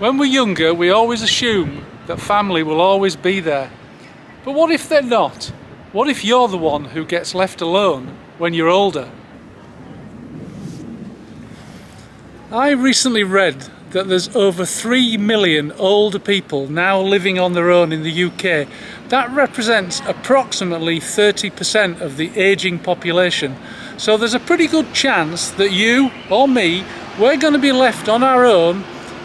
When we're younger, we always assume that family will always be there. But what if they're not? What if you're the one who gets left alone when you're older? I recently read that there's over 3 million older people now living on their own in the UK. That represents approximately 30% of the ageing population. So there's a pretty good chance that you or me, we're going to be left on our own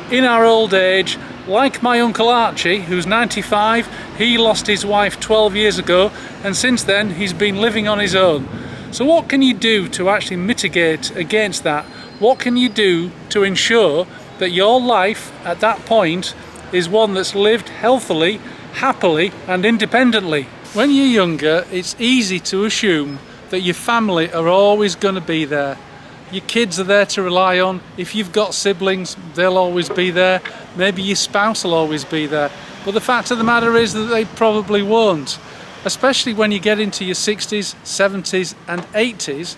in our old age, like my Uncle Archie, who's 95. He lost his wife 12 years ago, and since then he's been living on his own. So what can you do to actually mitigate against that? What can you do to ensure that your life at that point is one that's lived healthily, happily and independently? When you're younger, it's easy to assume that your family are always going to be there. Your kids are there to rely on. If you've got siblings, they'll always be there. Maybe your spouse will always be there. But the fact of the matter is that they probably won't. Especially when you get into your 60s, 70s and 80s,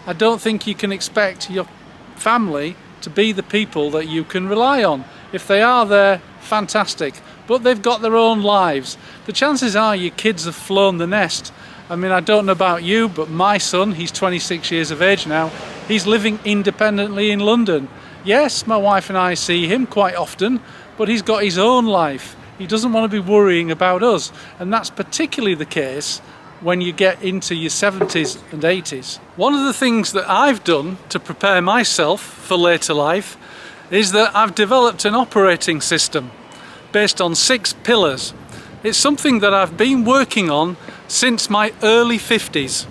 I don't think you can expect your family to be the people that you can rely on. If they are there, fantastic. But they've got their own lives. The chances are your kids have flown the nest. I mean, I don't know about you, but my son, he's 26 years of age now, he's living independently in London. Yes, my wife and I see him quite often, but he's got his own life. He doesn't want to be worrying about us, and that's particularly the case when you get into your 70s and 80s. One of the things that I've done to prepare myself for later life is that I've developed an operating system based on 6 pillars. It's something that I've been working on since my early 50s,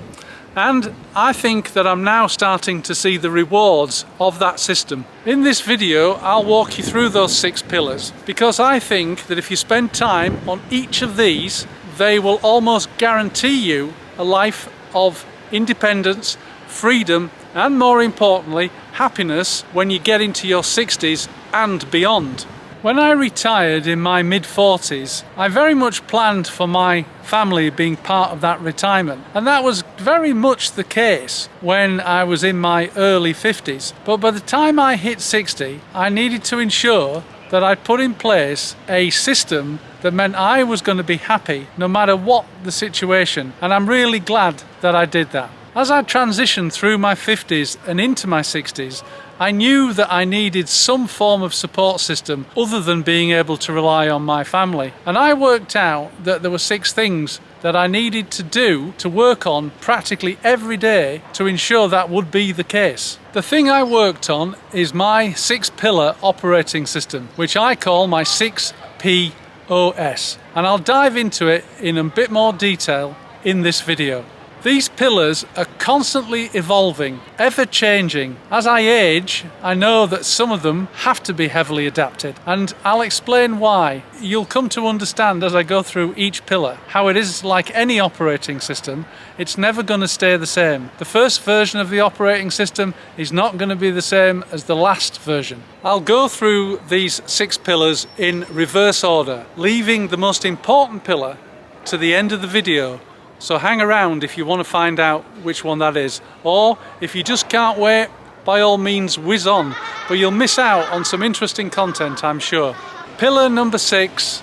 and I think that I'm now starting to see the rewards of that system. In this video I'll walk you through those 6 pillars, because I think that if you spend time on each of these, they will almost guarantee you a life of independence, freedom and, more importantly, happiness when you get into your 60s and beyond. When I retired in my mid-40s, I very much planned for my family being part of that retirement. And that was very much the case when I was in my early 50s. But by the time I hit 60, I needed to ensure that I'd put in place a system that meant I was going to be happy no matter what the situation. And I'm really glad that I did that. As I transitioned through my 50s and into my 60s, I knew that I needed some form of support system other than being able to rely on my family. And I worked out that there were 6 things that I needed to do to work on practically every day to ensure that would be the case. The thing I worked on is my 6-pillar operating system, which I call my 6POS. And I'll dive into it in a bit more detail in this video. These pillars are constantly evolving, ever changing. As I age, I know that some of them have to be heavily adapted, and I'll explain why. You'll come to understand as I go through each pillar how it is like any operating system. It's never going to stay the same. The first version of the operating system is not going to be the same as the last version. I'll go through these 6 pillars in reverse order, leaving the most important pillar to the end of the video. So hang around if you want to find out which one that is. Or if you just can't wait, by all means whiz on. But you'll miss out on some interesting content, I'm sure. Pillar number 6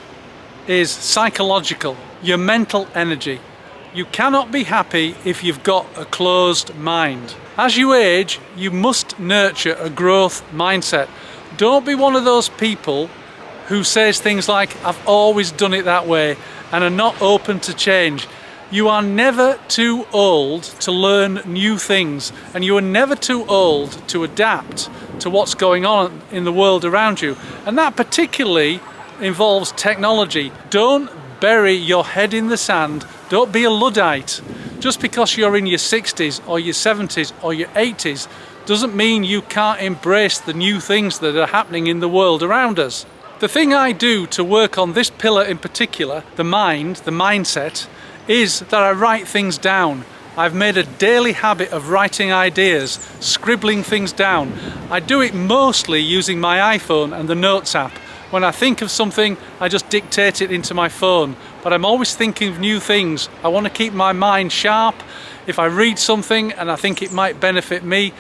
is psychological, your mental energy. You cannot be happy if you've got a closed mind. As you age, you must nurture a growth mindset. Don't be one of those people who says things like, I've always done it that way, and are not open to change. You are never too old to learn new things, and you are never too old to adapt to what's going on in the world around you. And that particularly involves technology. Don't bury your head in the sand. Don't be a Luddite. Just because you're in your 60s or your 70s or your 80s doesn't mean you can't embrace the new things that are happening in the world around us. The thing I do to work on this pillar in particular, the mind, the mindset, is that I write things down. I've made a daily habit of writing ideas, scribbling things down. I do it mostly using my iPhone and the Notes app. When I think of something, I just dictate it into my phone. But I'm always thinking of new things. I want to keep my mind sharp. If I read something and I think it might benefit me,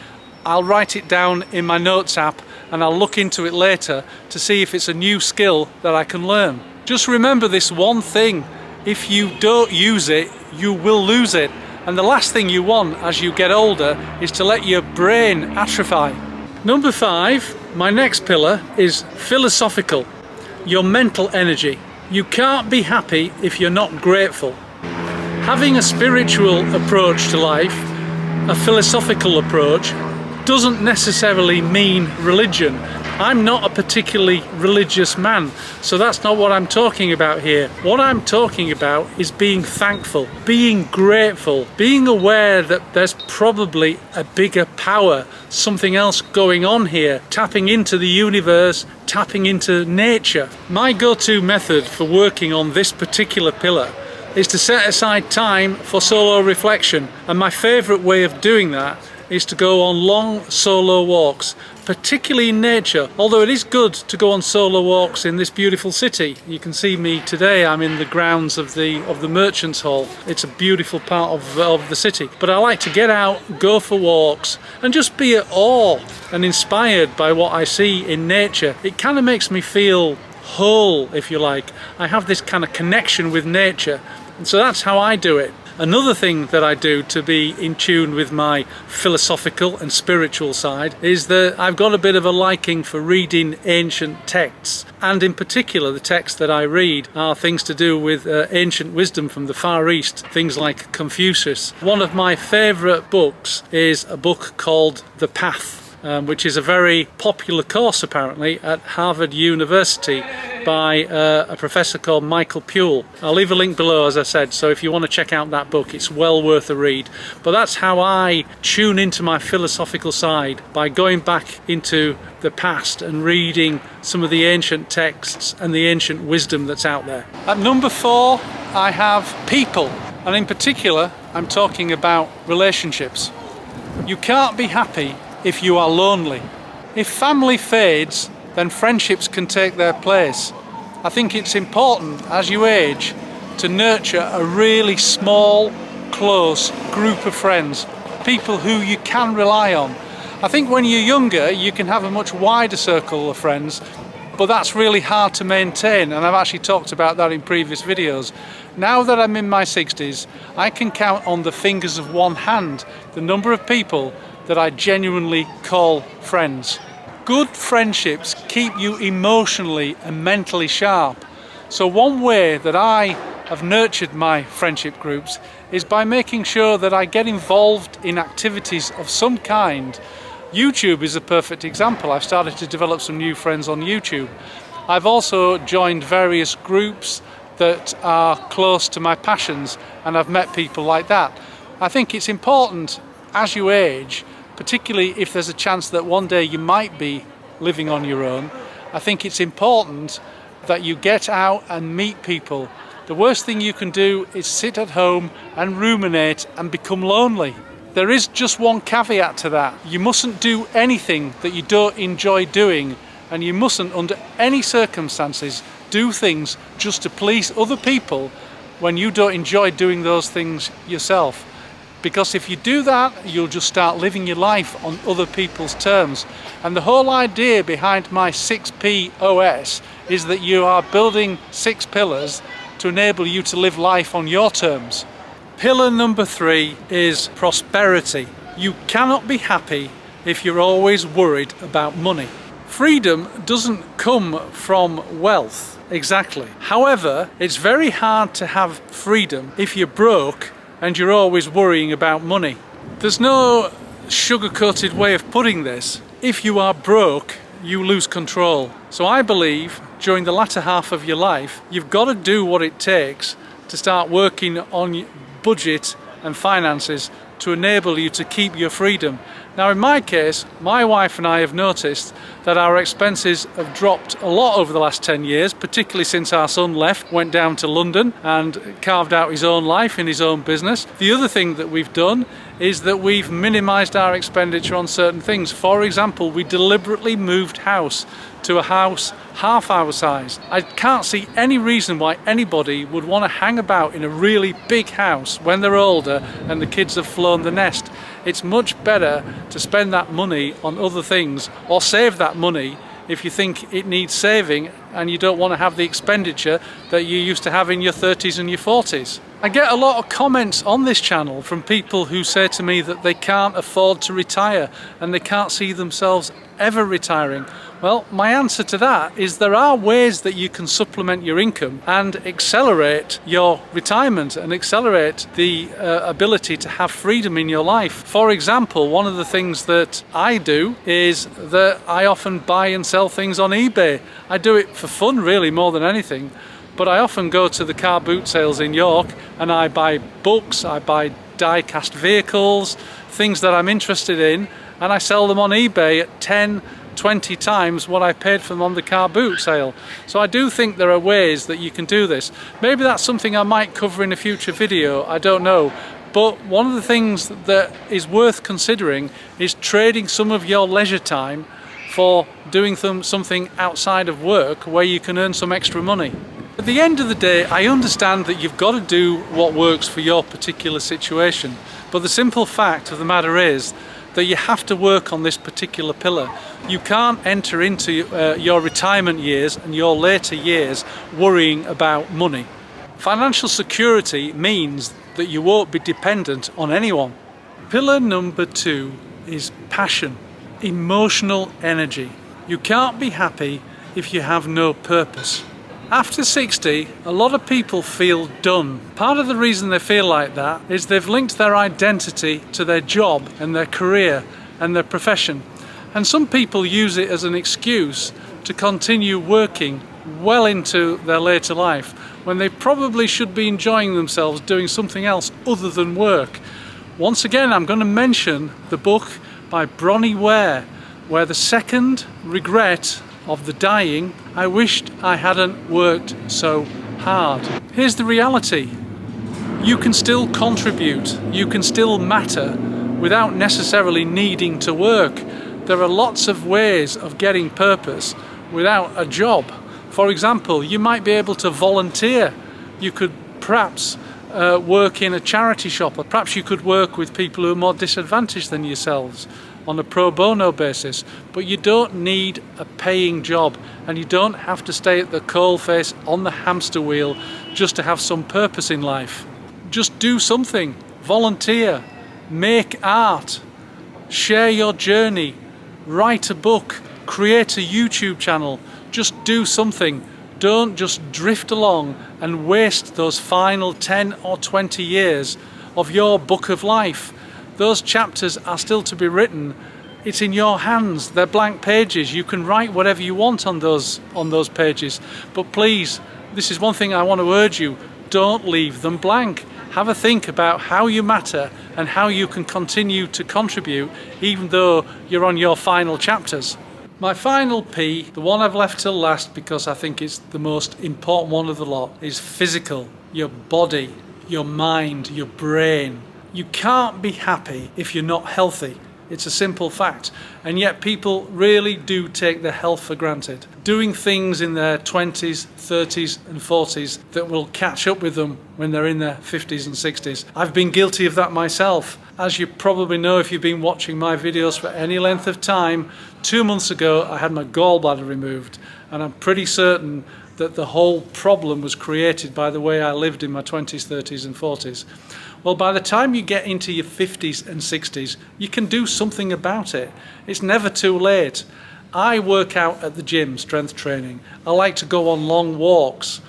I'll write it down in my Notes app, and I'll look into it later to see if it's a new skill that I can learn. Just remember this one thing: if you don't use it, you will lose it. And the last thing you want as you get older is to let your brain atrophy. Number 5, my next pillar, is philosophical. Your mental energy. You can't be happy if you're not grateful. Having a spiritual approach to life, a philosophical approach, doesn't necessarily mean religion. I'm not a particularly religious man, so that's not what I'm talking about here. What I'm talking about is being thankful, being grateful, being aware that there's probably a bigger power, something else going on here, tapping into the universe, tapping into nature. My go-to method for working on this particular pillar is to set aside time for solo reflection, and my favourite way of doing that is to go on long solo walks, particularly in nature, although it is good to go on solo walks in this beautiful city. You can see me today, I'm in the grounds of the Merchants Hall. It's a beautiful part of the city. But I like to get out, go for walks, and just be at awe and inspired by what I see in nature. It kind of makes me feel whole, if you like. I have this kind of connection with nature, and so that's how I do it. Another thing that I do to be in tune with my philosophical and spiritual side is that I've got a bit of a liking for reading ancient texts, and in particular the texts that I read are things to do with ancient wisdom from the Far East, things like Confucius. One of my favourite books is a book called The Path, which is a very popular course apparently at Harvard University by a professor called Michael Puett. I'll leave a link below, as I said, so if you want to check out that book, it's well worth a read. But that's how I tune into my philosophical side, by going back into the past and reading some of the ancient texts and the ancient wisdom that's out there. At number 4, I have people, and in particular I'm talking about relationships. You can't be happy if you are lonely. If family fades, then friendships can take their place. I think it's important as you age to nurture a really small, close group of friends, people who you can rely on. I think when you're younger you can have a much wider circle of friends, but that's really hard to maintain, and I've actually talked about that in previous videos. Now that I'm in my 60s, I can count on the fingers of one hand the number of people that I genuinely call friends. Good friendships keep you emotionally and mentally sharp. So one way that I have nurtured my friendship groups is by making sure that I get involved in activities of some kind. YouTube is a perfect example. I've started to develop some new friends on YouTube. I've also joined various groups that are close to my passions, and I've met people like that. I think it's important as you age, particularly if there's a chance that one day you might be living on your own, I think it's important that you get out and meet people. The worst thing you can do is sit at home and ruminate and become lonely. There is just one caveat to that. You mustn't do anything that you don't enjoy doing, and you mustn't under any circumstances do things just to please other people when you don't enjoy doing those things yourself. Because if you do that, you'll just start living your life on other people's terms. And the whole idea behind my 6P OS is that you are building 6 pillars to enable you to live life on your terms. Pillar number 3 is prosperity. You cannot be happy if you're always worried about money. Freedom doesn't come from wealth, exactly. However, it's very hard to have freedom if you're broke and you're always worrying about money. There's no sugar-coated way of putting this. If you are broke, you lose control. So I believe during the latter half of your life, you've got to do what it takes to start working on your budget and finances to enable you to keep your freedom. Now in my case, my wife and I have noticed that our expenses have dropped a lot over the last 10 years, particularly since our son left, went down to London and carved out his own life in his own business. The other thing that we've done is that we've minimised our expenditure on certain things. For example, we deliberately moved house to a house half our size. I can't see any reason why anybody would want to hang about in a really big house when they're older and the kids have flown the nest. It's much better to spend that money on other things, or save that money if you think it needs saving and you don't want to have the expenditure that you used to have in your 30s and your 40s. I get a lot of comments on this channel from people who say to me that they can't afford to retire and they can't see themselves ever retiring. Well, my answer to that is there are ways that you can supplement your income and accelerate your retirement and accelerate the ability to have freedom in your life. For example, one of the things that I do is that I often buy and sell things on eBay. I do it for fun, really, more than anything. But I often go to the car boot sales in York and I buy books, I buy die-cast vehicles, things that I'm interested in, and I sell them on eBay at 10, 20 times what I paid for them on the car boot sale. So I do think there are ways that you can do this. Maybe that's something I might cover in a future video, I don't know. But one of the things that is worth considering is trading some of your leisure time for doing something outside of work where you can earn some extra money. At the end of the day, I understand that you've got to do what works for your particular situation, but the simple fact of the matter is that you have to work on this particular pillar. You can't enter into your retirement years and your later years worrying about money. Financial security means that you won't be dependent on anyone. Pillar number 2 is passion, emotional energy. You can't be happy if you have no purpose. After 60, a lot of people feel done. Part of the reason they feel like that is they've linked their identity to their job and their career and their profession. And some people use it as an excuse to continue working well into their later life when they probably should be enjoying themselves doing something else other than work. Once again, I'm going to mention the book by Bronnie, Ware, where the second regret of the dying, I wished I hadn't worked so hard. Here's the reality. You can still contribute, you can still matter without necessarily needing to work. There are lots of ways of getting purpose without a job. For example, you might be able to volunteer. You could perhaps work in a charity shop, or perhaps you could work with people who are more disadvantaged than yourselves on a pro bono basis, but you don't need a paying job and you don't have to stay at the coalface on the hamster wheel just to have some purpose in life. Just do something, volunteer, make art, share your journey, write a book, create a YouTube channel, just do something. Don't just drift along and waste those final 10 or 20 years of your book of life. Those chapters are still to be written. It's in your hands. They're blank pages. You can write whatever you want on those pages. But please, this is one thing I want to urge you. Don't leave them blank. Have a think about how you matter and how you can continue to contribute even though you're on your final chapters. My final P, the one I've left till last because I think it's the most important one of the lot, is physical. Your body, your mind, your brain. You can't be happy if you're not healthy. It's a simple fact. And yet people really do take their health for granted. Doing things in their 20s, 30s and 40s that will catch up with them when they're in their 50s and 60s. I've been guilty of that myself. As you probably know if you've been watching my videos for any length of time, 2 months ago I had my gallbladder removed, and I'm pretty certain that the whole problem was created by the way I lived in my 20s, 30s and 40s. Well, by the time you get into your 50s and 60s, you can do something about it. It's never too late. I work out at the gym, strength training. I like to go on long walks.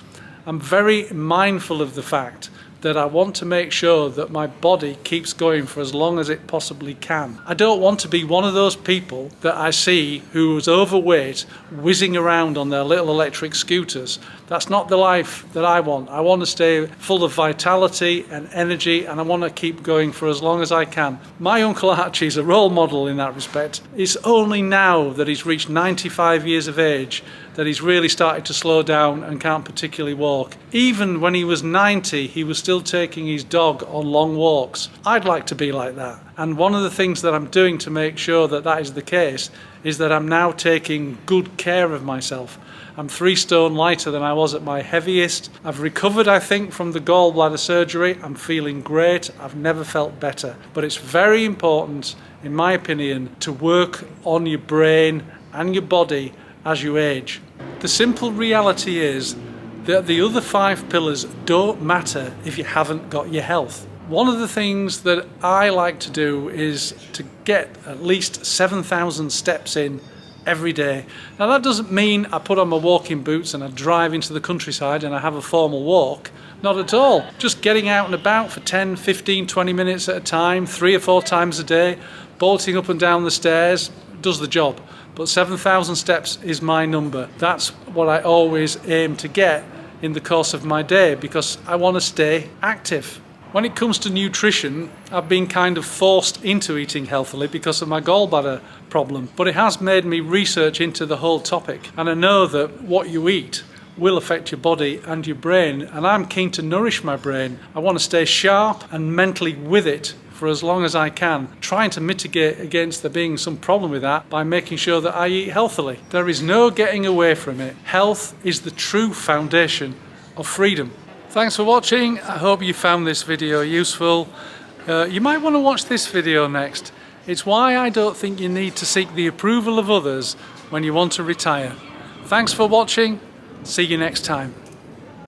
I'm very mindful of the fact that I want to make sure that my body keeps going for as long as it possibly can. I don't want to be one of those people that I see who is overweight, whizzing around on their little electric scooters. That's not the life that I want. I want to stay full of vitality and energy, and I want to keep going for as long as I can. My Uncle Archie is a role model in that respect. It's only now that he's reached 95 years of age that he's really started to slow down and can't particularly walk. Even when he was 90, he was still taking his dog on long walks. I'd like to be like that. And one of the things that I'm doing to make sure that that is the case is that I'm now taking good care of myself. I'm 3 stone lighter than I was at my heaviest. I've recovered, I think, from the gallbladder surgery. I'm feeling great. I've never felt better. But it's very important, in my opinion, to work on your brain and your body as you age. The simple reality is that the other 5 pillars don't matter if you haven't got your health. One of the things that I like to do is to get at least 7,000 steps in every day. Now that doesn't mean I put on my walking boots and I drive into the countryside and I have a formal walk. Not at all. Just getting out and about for 10, 15, 20 minutes at a time, 3 or 4 times a day, bolting up and down the stairs does the job. But 7,000 steps is my number. That's what I always aim to get in the course of my day because I want to stay active. When it comes to nutrition, I've been kind of forced into eating healthily because of my gallbladder problem, but it has made me research into the whole topic, and I know that what you eat will affect your body and your brain, and I'm keen to nourish my brain. I want to stay sharp and mentally with it for as long as I can, trying to mitigate against there being some problem with that by making sure that I eat healthily. There is no getting away from it. Health is the true foundation of freedom. Thanks for watching. I hope you found this video useful. You might want to watch this video next. It's why I don't think you need to seek the approval of others when you want to retire. Thanks for watching. See you next time.